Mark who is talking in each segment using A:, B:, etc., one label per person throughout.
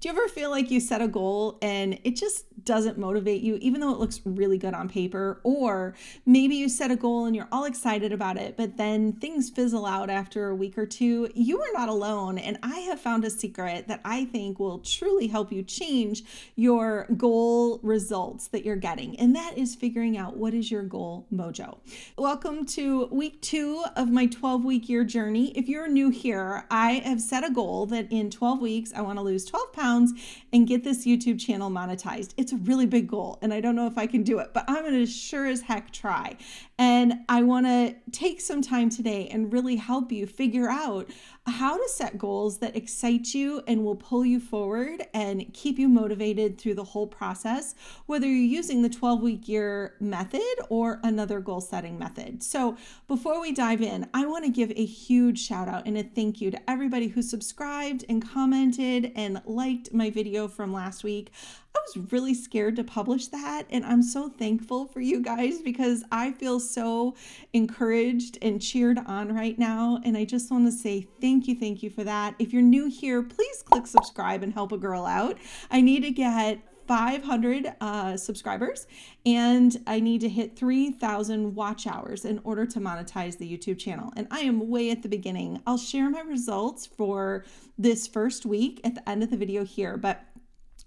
A: Do you ever feel like you set a goal and it just doesn't motivate you, even though it looks really good on paper? Or maybe you set a goal and you're all excited about it, but then things fizzle out after a week or two. You are not alone. And I have found a secret that I think will truly help you change your goal results that you're getting. And that is figuring out what is your goal mojo. Welcome to week 2 of my 12-week year journey. If you're new here, I have set a goal that in 12 weeks, I want to lose 12 pounds and get this YouTube channel monetized. It's a really big goal and I don't know if I can do it, but I'm going to sure as heck try. And I want to take some time today and really help you figure out how to set goals that excite you and will pull you forward and keep you motivated through the whole process, whether you're using the 12-week year method or another goal setting method. So before we dive in, I want to give a huge shout out and a thank you to everybody who subscribed and commented and liked my video from last week. I was really scared to publish that, and I'm so thankful for you guys because I feel so encouraged and cheered on right now, and I just want to say thank you for that. If you're new here, please click subscribe and help a girl out. I need to get 500 subscribers, and I need to hit 3,000 watch hours in order to monetize the YouTube channel. And I am way at the beginning. I'll share my results for this first week at the end of the video here, but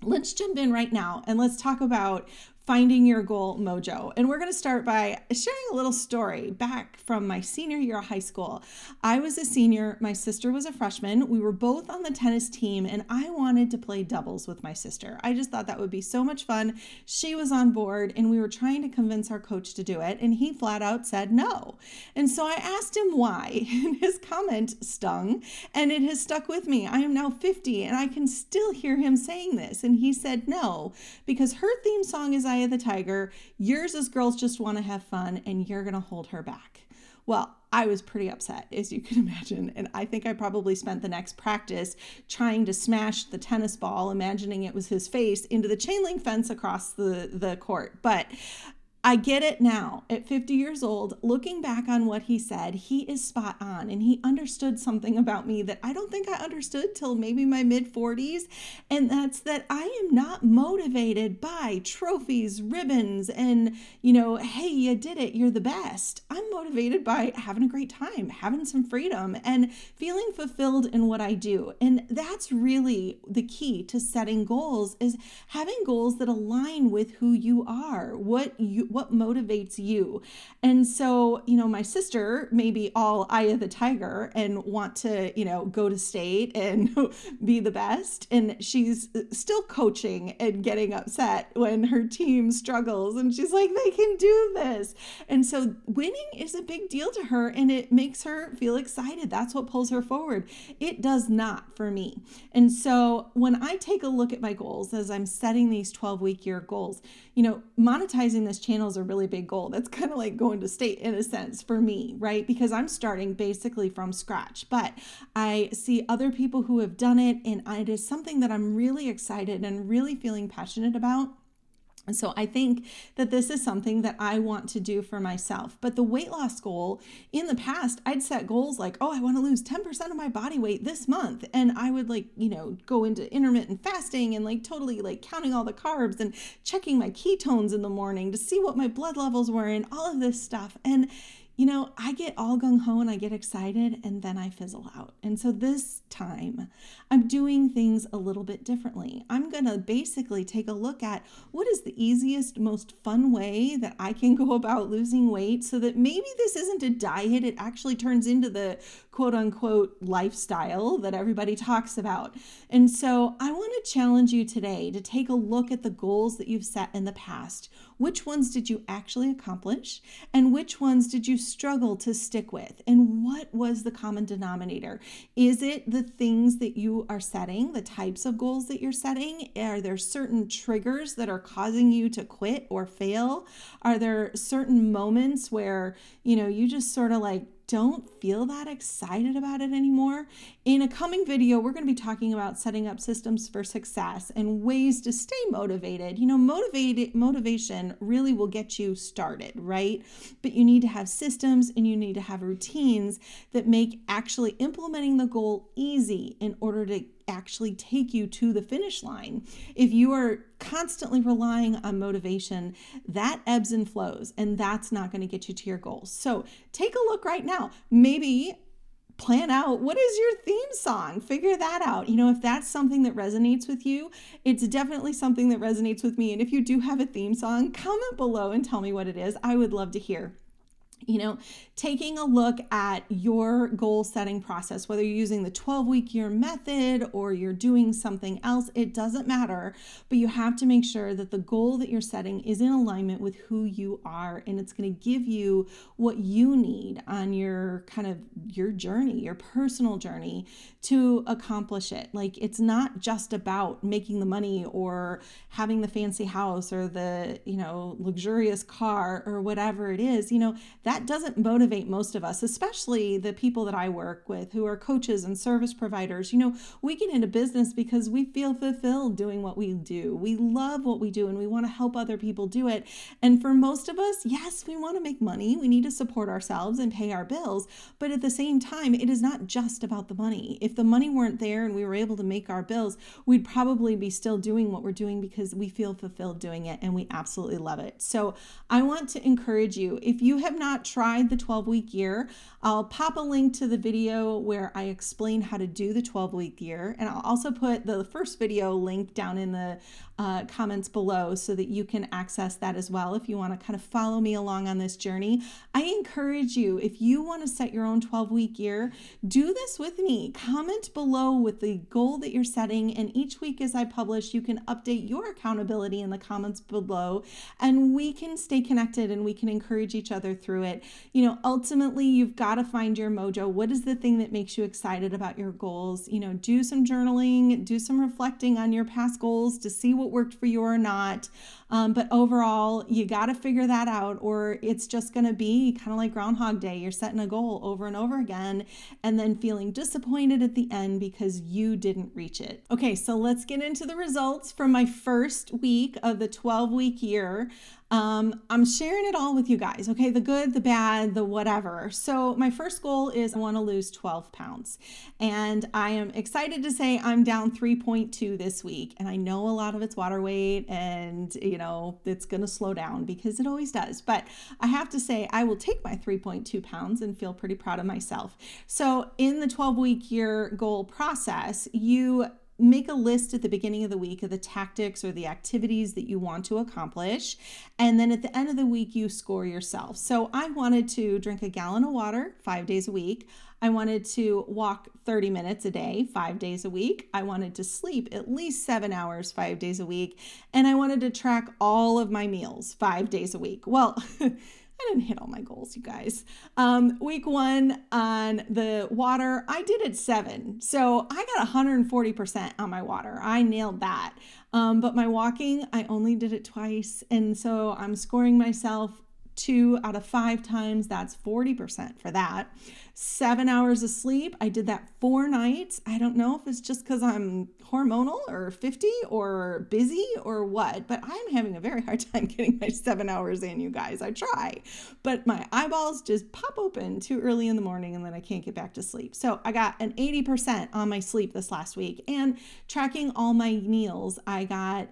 A: let's jump in right now and let's talk about finding your goal mojo. And we're going to start by sharing a little story back from my senior year of high school. I was a senior, my sister was a freshman. We were both on the tennis team and I wanted to play doubles with my sister. I just thought that would be so much fun. She was on board and we were trying to convince our coach to do it and he flat out said no. And so I asked him why and his comment stung and it has stuck with me. I am now 50 and I can still hear him saying this. And he said no, because her theme song is Eye of the Tiger, yours is Girls Just Want to Have Fun, and you're going to hold her back. Well, I was pretty upset, as you can imagine, and I think I probably spent the next practice trying to smash the tennis ball, imagining it was his face, into the chain link fence across the court. But I get it now. At 50 years old, looking back on what he said, he is spot on and he understood something about me that I don't think I understood till maybe my mid 40s. And that's that I am not motivated by trophies, ribbons, and, hey, you did it, you're the best. I'm motivated by having a great time, having some freedom, and feeling fulfilled in what I do. And that's really the key to setting goals, is having goals that align with who you are, what motivates you. And so, my sister may be all Eye of the Tiger and want to, go to state and be the best. And she's still coaching and getting upset when her team struggles. And she's like, they can do this. And so winning is a big deal to her and it makes her feel excited. That's what pulls her forward. It does not for me. And so when I take a look at my goals as I'm setting these 12-week year goals, monetizing this channel is a really big goal. That's kind of like going to state in a sense for me, right? Because I'm starting basically from scratch, but I see other people who have done it and it is something that I'm really excited and really feeling passionate about. And so I think that this is something that I want to do for myself. But the weight loss goal, in the past, I'd set goals like, I want to lose 10% of my body weight this month. And I would go into intermittent fasting and totally counting all the carbs and checking my ketones in the morning to see what my blood levels were and all of this stuff. And I get all gung-ho and I get excited and then I fizzle out. And so this time I'm doing things a little bit differently. I'm going to basically take a look at what is the easiest, most fun way that I can go about losing weight so that maybe this isn't a diet. It actually turns into the quote unquote lifestyle that everybody talks about. And so I want to challenge you today to take a look at the goals that you've set in the past. Which ones did you actually accomplish? And which ones did you struggle to stick with? And what was the common denominator? Is it the things that you are setting, the types of goals that you're setting? Are there certain triggers that are causing you to quit or fail? Are there certain moments where, you just sort of don't feel that excited about it anymore? In a coming video, we're going to be talking about setting up systems for success and ways to stay motivated. Motivation really will get you started, right? But you need to have systems and you need to have routines that make actually implementing the goal easy in order to actually take you to the finish line. If you are constantly relying on motivation, that ebbs and flows, and that's not going to get you to your goals. So take a look right now. Maybe plan out what is your theme song. Figure that out. If that's something that resonates with you, it's definitely something that resonates with me. And if you do have a theme song, comment below and tell me what it is. I would love to hear. Taking a look at your goal setting process, whether you're using the 12-week year method or you're doing something else, it doesn't matter, but you have to make sure that the goal that you're setting is in alignment with who you are, and it's going to give you what you need on your journey, your personal journey to accomplish it. Like, it's not just about making the money or having the fancy house or the, luxurious car or whatever it is. That doesn't motivate most of us, especially the people that I work with who are coaches and service providers. We get into business because we feel fulfilled doing what we do. We love what we do and we want to help other people do it. And for most of us, yes, we want to make money. We need to support ourselves and pay our bills. But at the same time, it is not just about the money. If the money weren't there and we were able to make our bills, we'd probably be still doing what we're doing because we feel fulfilled doing it and we absolutely love it. So I want to encourage you, if you have not tried the 12-week year, I'll pop a link to the video where I explain how to do the 12-week year. And I'll also put the first video link down in the comments below so that you can access that as well if you want to kind of follow me along on this journey. I encourage you, if you want to set your own 12-week year, do this with me. Comment below with the goal that you're setting, and each week as I publish, you can update your accountability in the comments below, and we can stay connected and we can encourage each other through it. Ultimately, you've got to find your mojo. What is the thing that makes you excited about your goals? Do some journaling, do some reflecting on your past goals to see what worked for you or not. But overall, you got to figure that out, or it's just going to be kind of like Groundhog Day. You're setting a goal over and over again and then feeling disappointed at the end because you didn't reach it. Okay, so let's get into the results from my first week of the 12-week year. I'm sharing it all with you guys, okay? The good, the bad, the whatever. So my first goal is I want to lose 12 pounds. And I am excited to say I'm down 3.2 this week. And I know a lot of it's water weight and, it's going to slow down because it always does. But I have to say I will take my 3.2 pounds and feel pretty proud of myself. So in the 12-week year goal process, you make a list at the beginning of the week of the tactics or the activities that you want to accomplish. And then at the end of the week, you score yourself. So I wanted to drink a gallon of water 5 days a week. I wanted to walk 30 minutes a day, 5 days a week. I wanted to sleep at least 7 hours, 5 days a week. And I wanted to track all of my meals 5 days a week. Well, I didn't hit all my goals, you guys. Week 1 on the water, I did it 7. So I got 140% on my water. I nailed that. But my walking, I only did it twice. And so I'm scoring myself 2 out of 5 times. That's 40% for that. 7 hours of sleep. I did that 4 nights. I don't know if it's just because I'm hormonal or 50 or busy or what, but I'm having a very hard time getting my 7 hours in, you guys. I try, but my eyeballs just pop open too early in the morning and then I can't get back to sleep. So I got an 80% on my sleep this last week, and tracking all my meals, I got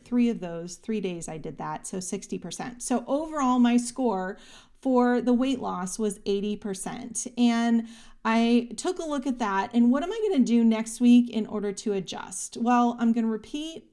A: 3 of those, 3 days I did that. So 60%. So overall, my score for the weight loss was 80%. And I took a look at that. And what am I going to do next week in order to adjust? Well, I'm going to repeat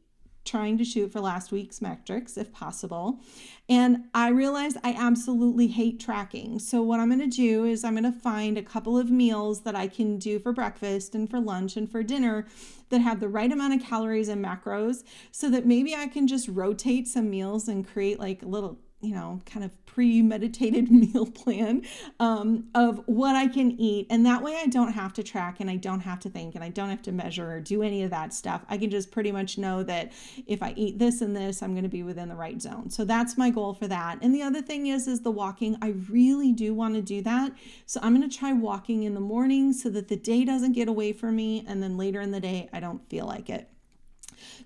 A: trying to shoot for last week's metrics if possible. And I realized I absolutely hate tracking. So what I'm going to do is I'm going to find a couple of meals that I can do for breakfast and for lunch and for dinner that have the right amount of calories and macros, so that maybe I can just rotate some meals and create like a little, kind of premeditated meal plan of what I can eat. And that way I don't have to track and I don't have to think and I don't have to measure or do any of that stuff. I can just pretty much know that if I eat this and this, I'm going to be within the right zone. So that's my goal for that. And the other thing is the walking. I really do want to do that. So I'm going to try walking in the morning so that the day doesn't get away from me. And then later in the day, I don't feel like it.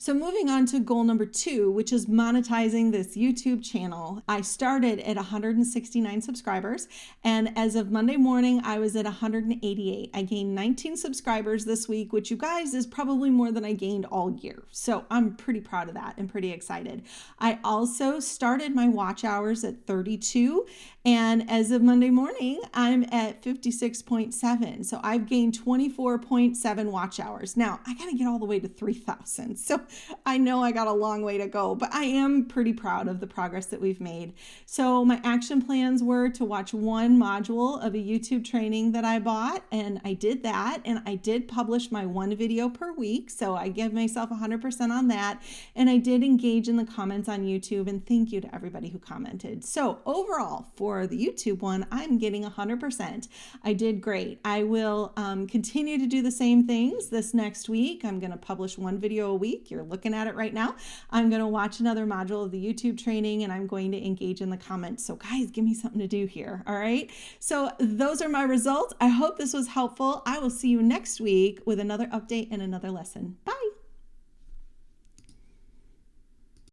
A: So moving on to goal number 2, which is monetizing this YouTube channel. I started at 169 subscribers, and as of Monday morning, I was at 188. I gained 19 subscribers this week, which you guys is probably more than I gained all year. So I'm pretty proud of that and pretty excited. I also started my watch hours at 32, and as of Monday morning, I'm at 56.7. So I've gained 24.7 watch hours. Now, I got to get all the way to 3,000. So I know I got a long way to go, but I am pretty proud of the progress that we've made. So my action plans were to watch one module of a YouTube training that I bought, and I did that, and I did publish my one video per week. So I give myself 100% on that, and I did engage in the comments on YouTube, and thank you to everybody who commented. So overall, for the YouTube one, I'm getting 100%. I did great. I will continue to do the same things this next week. I'm going to publish one video a week. You're looking at it right now. I'm going to watch another module of the YouTube training, and I'm going to engage in the comments. So guys, give me something to do here. All right. So those are my results. I hope this was helpful. I will see you next week with another update and another lesson. Bye.